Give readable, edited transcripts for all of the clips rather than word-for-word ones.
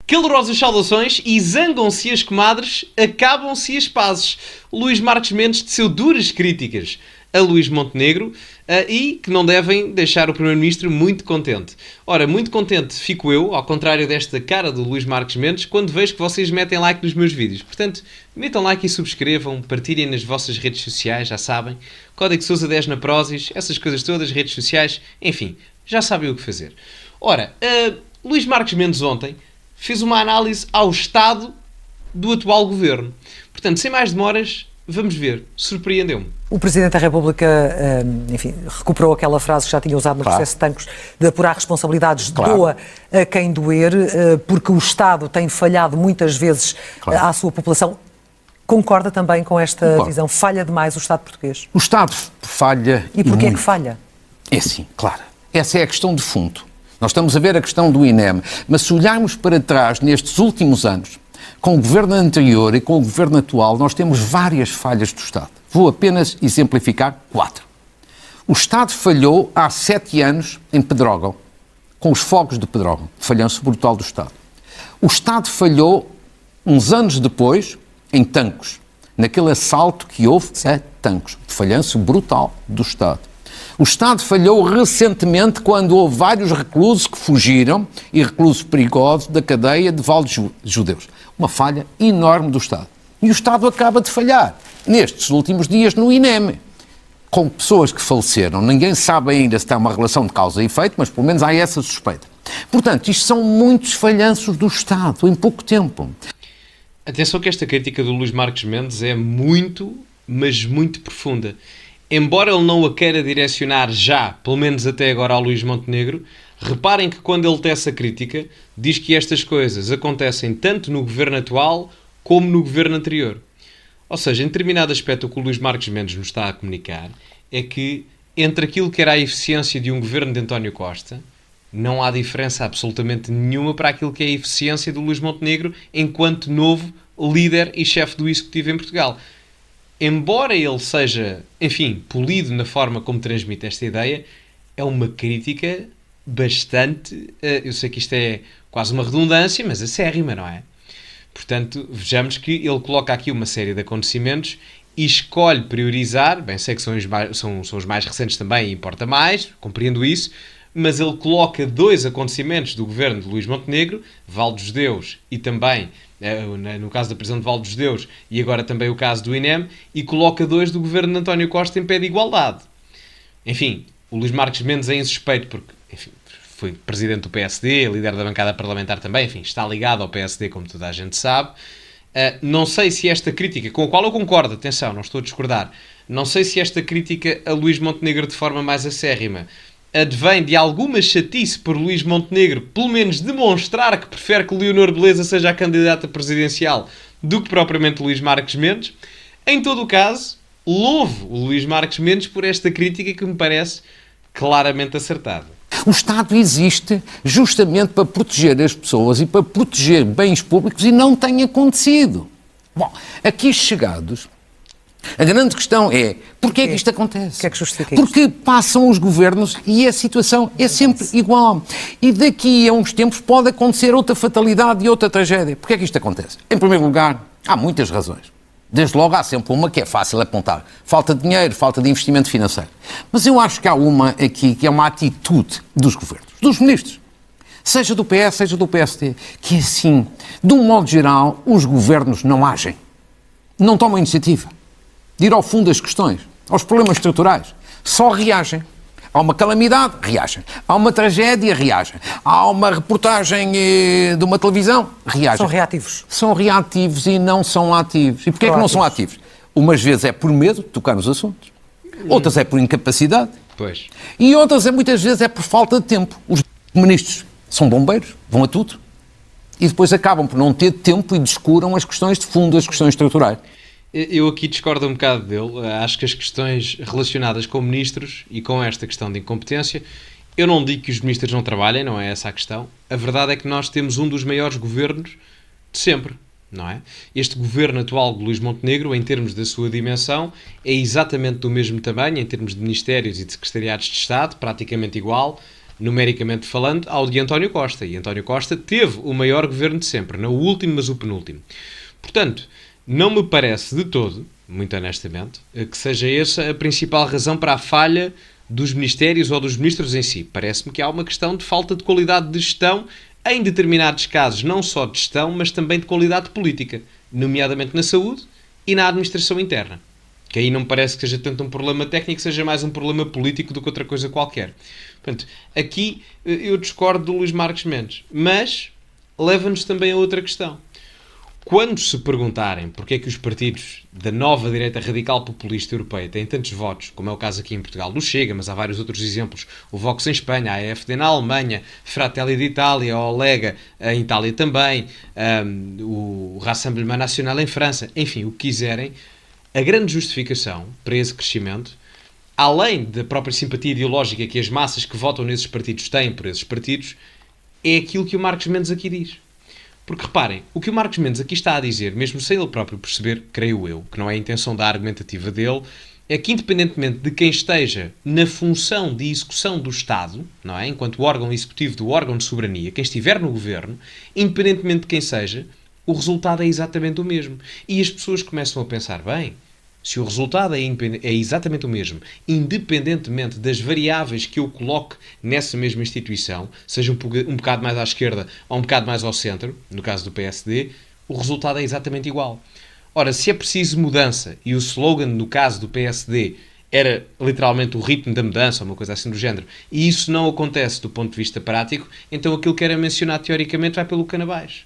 Calorosas saudações e zangam-se as comadres, acabam-se as pazes. Luís Marques Mendes teceu duras críticas a Luís Montenegro e que não devem deixar o Primeiro-Ministro muito contente. Ora, muito contente fico eu, ao contrário desta cara do Luís Marques Mendes, quando vejo que vocês metem like nos meus vídeos. Portanto, metam like e subscrevam, partilhem nas vossas redes sociais, já sabem. Código Sousa 10 na Prozis, essas coisas todas, redes sociais, enfim, já sabem o que fazer. Ora, Luís Marques Mendes ontem fez uma análise ao estado do atual governo. Portanto, sem mais demoras, vamos ver. Surpreendeu-me. O Presidente da República, recuperou aquela frase que já tinha usado no processo de Tancos, de apurar responsabilidades, doa a quem doer, porque o Estado tem falhado muitas vezes à sua população. Concorda também com esta visão? Falha demais o Estado português? O Estado falha. E porquê é que falha? É sim, claro. Essa é a questão de fundo. Nós estamos a ver a questão do INEM, mas se olharmos para trás nestes últimos anos, com o governo anterior e com o governo atual, nós temos várias falhas do Estado. Vou apenas exemplificar 4. O Estado falhou há 7 anos em Pedrógão, com os fogos de Pedrógão, falhança brutal do Estado. O Estado falhou uns anos depois em Tancos, naquele assalto que houve a Tancos, falhança brutal do Estado. O Estado falhou recentemente quando houve vários reclusos que fugiram, e reclusos perigosos, da cadeia de Val de Judeus. Uma falha enorme do Estado. E o Estado acaba de falhar, nestes últimos dias, no INEM, com pessoas que faleceram. Ninguém sabe ainda se está uma relação de causa e efeito, mas pelo menos há essa suspeita. Portanto, isto são muitos falhanços do Estado, em pouco tempo. Atenção que esta crítica do Luís Marques Mendes é muito, mas muito profunda. Embora ele não a queira direcionar já, pelo menos até agora, ao Luís Montenegro, reparem que quando ele tece a crítica, diz que estas coisas acontecem tanto no governo atual como no governo anterior. Ou seja, em determinado aspecto, o que o Luís Marques Mendes nos está a comunicar é que entre aquilo que era a eficiência de um governo de António Costa, não há diferença absolutamente nenhuma para aquilo que é a eficiência do Luís Montenegro enquanto novo líder e chefe do Executivo em Portugal. Embora ele seja, enfim, polido na forma como transmite esta ideia, é uma crítica bastante, eu sei que isto é quase uma redundância, mas acérrima, não é? Portanto, vejamos que ele coloca aqui uma série de acontecimentos e escolhe priorizar, bem, sei que são os mais recentes também e importa mais, compreendo isso, mas ele coloca 2 acontecimentos do governo de Luís Montenegro, Val dos Judeus e também, no caso da prisão de Val dos Judeus, e agora também o caso do INEM, e coloca 2 do governo de António Costa em pé de igualdade. Enfim, o Luís Marques Mendes é insuspeito porque, enfim, foi presidente do PSD, líder da bancada parlamentar também, enfim, está ligado ao PSD, como toda a gente sabe. Não sei se esta crítica, com a qual eu concordo, atenção, não estou a discordar, não sei se esta crítica a Luís Montenegro de forma mais acérrima advém de alguma chatice por Luís Montenegro, pelo menos demonstrar que prefere que Leonor Beleza seja a candidata presidencial do que propriamente Luís Marques Mendes. Em todo o caso, louvo o Luís Marques Mendes por esta crítica que me parece claramente acertada. O Estado existe justamente para proteger as pessoas e para proteger bens públicos e não tem acontecido. Bom, aqui chegados, a grande questão é, porquê é que isto acontece? O que é que justifica isto? Porque passam os governos e a situação é sempre igual. E daqui a uns tempos pode acontecer outra fatalidade e outra tragédia. Porquê é que isto acontece? Em primeiro lugar, há muitas razões. Desde logo há sempre uma que é fácil apontar. Falta de dinheiro, falta de investimento financeiro. Mas eu acho que há uma aqui que é uma atitude dos governos, dos ministros. Seja do PS, seja do PSD. Que é assim, de um modo geral, os governos não agem. Não tomam iniciativa de ir ao fundo das questões, aos problemas estruturais. Só reagem. Há uma calamidade, reagem. Há uma tragédia, reagem. Há uma reportagem de uma televisão, reagem. São reativos. São reativos e não são ativos. E porquê é que não são ativos? Umas vezes é por medo de tocar nos assuntos. Outras é por incapacidade. Pois. E outras muitas vezes é por falta de tempo. Os ministros são bombeiros, vão a tudo. E depois acabam por não ter tempo e descuram as questões de fundo, as questões estruturais. Eu aqui discordo um bocado dele. Acho que as questões relacionadas com ministros e com esta questão de incompetência, eu não digo que os ministros não trabalhem, não é essa a questão. A verdade é que nós temos um dos maiores governos de sempre, não é? Este governo atual de Luís Montenegro, em termos da sua dimensão, é exatamente do mesmo tamanho, em termos de ministérios e de secretariados de Estado, praticamente igual, numericamente falando, ao de António Costa. E António Costa teve o maior governo de sempre, não o último, mas o penúltimo. Portanto, não me parece de todo, muito honestamente, que seja essa a principal razão para a falha dos ministérios ou dos ministros em si. Parece-me que há uma questão de falta de qualidade de gestão, em determinados casos, não só de gestão, mas também de qualidade política, nomeadamente na saúde e na administração interna. Que aí não me parece que seja tanto um problema técnico, seja mais um problema político do que outra coisa qualquer. Portanto, aqui eu discordo do Luís Marques Mendes, mas leva-nos também a outra questão. Quando se perguntarem porque é que os partidos da nova direita radical populista europeia têm tantos votos, como é o caso aqui em Portugal do Chega, mas há vários outros exemplos, o Vox em Espanha, a AfD na Alemanha, Fratelli d'Italia, a Lega em Itália também, o Rassemblement National em França, enfim, o que quiserem, a grande justificação para esse crescimento, além da própria simpatia ideológica que as massas que votam nesses partidos têm por esses partidos, é aquilo que o Marques Mendes aqui diz. Porque reparem, o que o Marques Mendes aqui está a dizer, mesmo sem ele próprio perceber, creio eu, que não é a intenção da argumentativa dele, é que independentemente de quem esteja na função de execução do Estado, não é? Enquanto órgão executivo do órgão de soberania, quem estiver no governo, independentemente de quem seja, o resultado é exatamente o mesmo. E as pessoas começam a pensar, bem, se o resultado é exatamente o mesmo, independentemente das variáveis que eu coloque nessa mesma instituição, seja um bocado mais à esquerda ou um bocado mais ao centro, no caso do PSD, o resultado é exatamente igual. Ora, se é preciso mudança, e o slogan no caso do PSD era literalmente o ritmo da mudança, ou uma coisa assim do género, e isso não acontece do ponto de vista prático, então aquilo que era mencionado teoricamente vai pelo cano abaixo.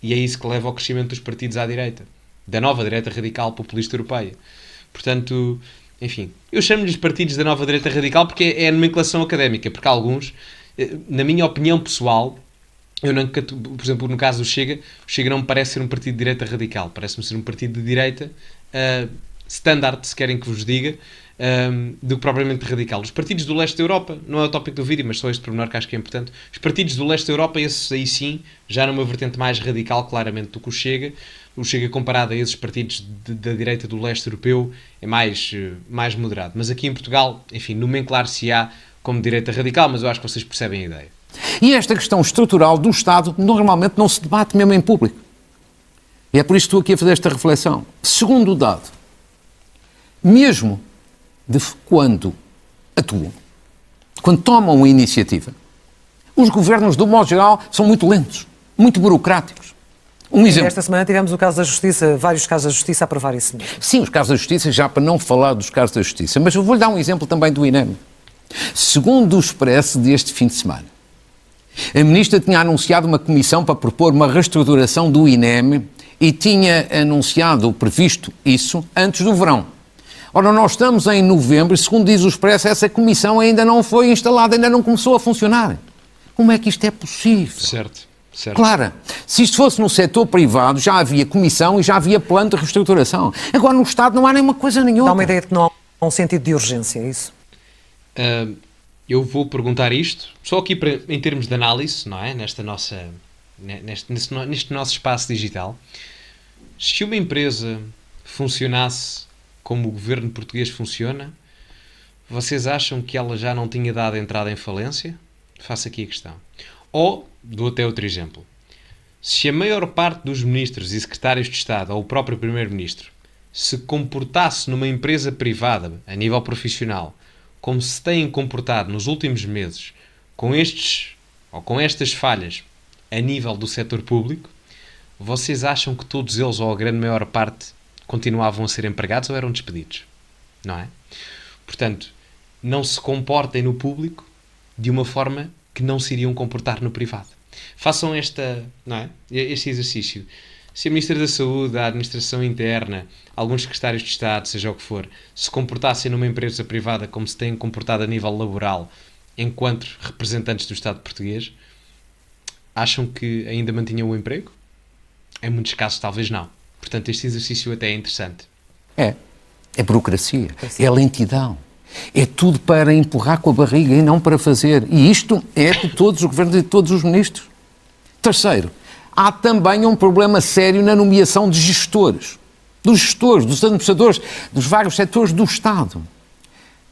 E é isso que leva ao crescimento dos partidos à direita, da nova direita radical populista europeia. Portanto, enfim, eu chamo-lhes partidos da nova direita radical porque é a nomenclação académica, porque alguns, na minha opinião pessoal, eu não, por exemplo, no caso do Chega, o Chega não me parece ser um partido de direita radical, parece-me ser um partido de direita standard, se querem que vos diga, do que propriamente radical. Os partidos do leste da Europa, não é o tópico do vídeo, mas só este pormenor que acho que é importante, os partidos do leste da Europa, esses aí sim, já numa vertente mais radical, claramente, do que o Chega comparado a esses partidos da direita do leste europeu, é mais moderado. Mas aqui em Portugal, enfim, nomenclar-se-á como direita radical, mas eu acho que vocês percebem a ideia. E esta questão estrutural do Estado normalmente não se debate mesmo em público. E é por isso que estou aqui a fazer esta reflexão. Segundo dado, mesmo de quando atuam, quando tomam a iniciativa, os governos, do modo geral, são muito lentos, muito burocráticos. Um exemplo. Esta semana tivemos o caso da Justiça, vários casos da Justiça a aprovar isso mesmo. Sim, os casos da Justiça, já para não falar dos casos da Justiça, mas eu vou-lhe dar um exemplo também do INEM. Segundo o Expresso deste fim de semana, a Ministra tinha anunciado uma comissão para propor uma reestruturação do INEM e tinha anunciado, previsto isso, antes do verão. Ora, nós estamos em novembro e, segundo diz o Expresso, essa comissão ainda não foi instalada, ainda não começou a funcionar. Como é que isto é possível? Certo. Claro, se isto fosse no setor privado, já havia comissão e já havia plano de reestruturação. Agora, no Estado não há nenhuma coisa nenhuma. Dá uma ideia de que não há um sentido de urgência, é isso? Eu vou perguntar isto, só aqui em termos de análise, não é? Neste nosso espaço digital. Se uma empresa funcionasse como o governo português funciona, vocês acham que ela já não tinha dado entrada em falência? Faço aqui a questão. Ou, dou até outro exemplo, se a maior parte dos ministros e secretários de Estado, ou o próprio primeiro-ministro, se comportasse numa empresa privada, a nível profissional, como se têm comportado nos últimos meses, com estas falhas a nível do setor público, vocês acham que todos eles, ou a grande maior parte, continuavam a ser empregados ou eram despedidos? Não é? Portanto, não se comportem no público de uma forma que não se iriam comportar no privado. Façam este exercício. Se a Ministra da Saúde, a Administração Interna, alguns secretários de Estado, seja o que for, se comportassem numa empresa privada como se têm comportado a nível laboral enquanto representantes do Estado português, acham que ainda mantinham o emprego? Em muitos casos, talvez não. Portanto, este exercício até é interessante. É burocracia, é lentidão. É tudo para empurrar com a barriga e não para fazer. E isto é de todos os governos e de todos os ministros. Terceiro, há também um problema sério na nomeação de gestores. Dos gestores, dos administradores, dos vários setores do Estado.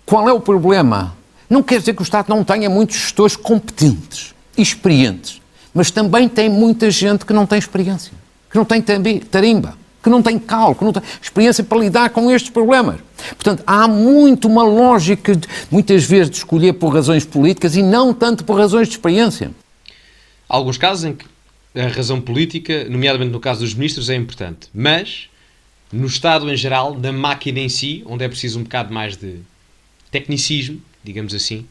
Qual é o problema? Não quer dizer que o Estado não tenha muitos gestores competentes e experientes, mas também tem muita gente que não tem experiência, que não tem tarimba, que não tem cálculo, que não tem experiência para lidar com estes problemas. Portanto, há muito uma lógica, muitas vezes, de escolher por razões políticas e não tanto por razões de experiência. Há alguns casos em que a razão política, nomeadamente no caso dos ministros, é importante, mas no Estado em geral, na máquina em si, onde é preciso um bocado mais de tecnicismo, digamos assim,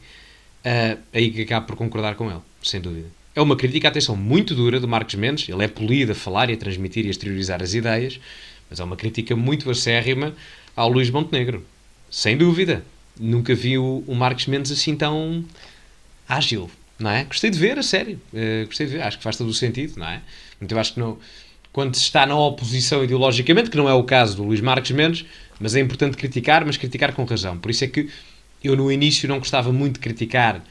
aí que acabo por concordar com ele, sem dúvida. É uma crítica, atenção, muito dura do Marcos Mendes. Ele é polido a falar e a transmitir e a exteriorizar as ideias, mas é uma crítica muito acérrima ao Luís Montenegro. Sem dúvida. Nunca vi o Marcos Mendes assim tão ágil, não é? Gostei de ver, a sério. Gostei de ver. Acho que faz todo o sentido, não é? Então, eu acho que não, quando se está na oposição ideologicamente, que não é o caso do Luís Marcos Mendes, mas é importante criticar, mas criticar com razão. Por isso é que eu no início não gostava muito de criticar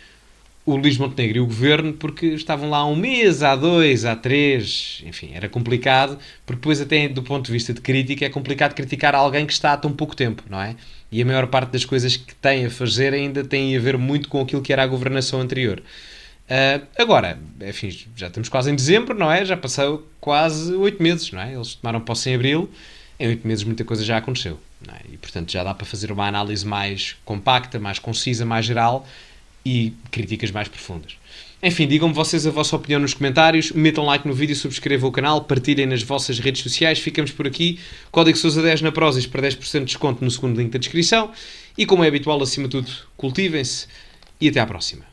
o Luís Montenegro e o Governo, porque estavam lá há um mês, há 2, há 3, enfim, era complicado, porque depois até do ponto de vista de crítica é complicado criticar alguém que está há tão pouco tempo, não é? E a maior parte das coisas que tem a fazer ainda tem a ver muito com aquilo que era a governação anterior. Agora, enfim, já estamos quase em dezembro, não é? Já passou quase 8 meses, não é? Eles tomaram posse em abril, em 8 meses muita coisa já aconteceu, não é? E portanto já dá para fazer uma análise mais compacta, mais concisa, mais geral e críticas mais profundas. Enfim, digam-me vocês a vossa opinião nos comentários, metam like no vídeo, subscrevam o canal, partilhem nas vossas redes sociais. Ficamos por aqui. Código Sousa 10 na Prozis para 10% de desconto no segundo link da descrição. E como é habitual, acima de tudo, cultivem-se e até à próxima.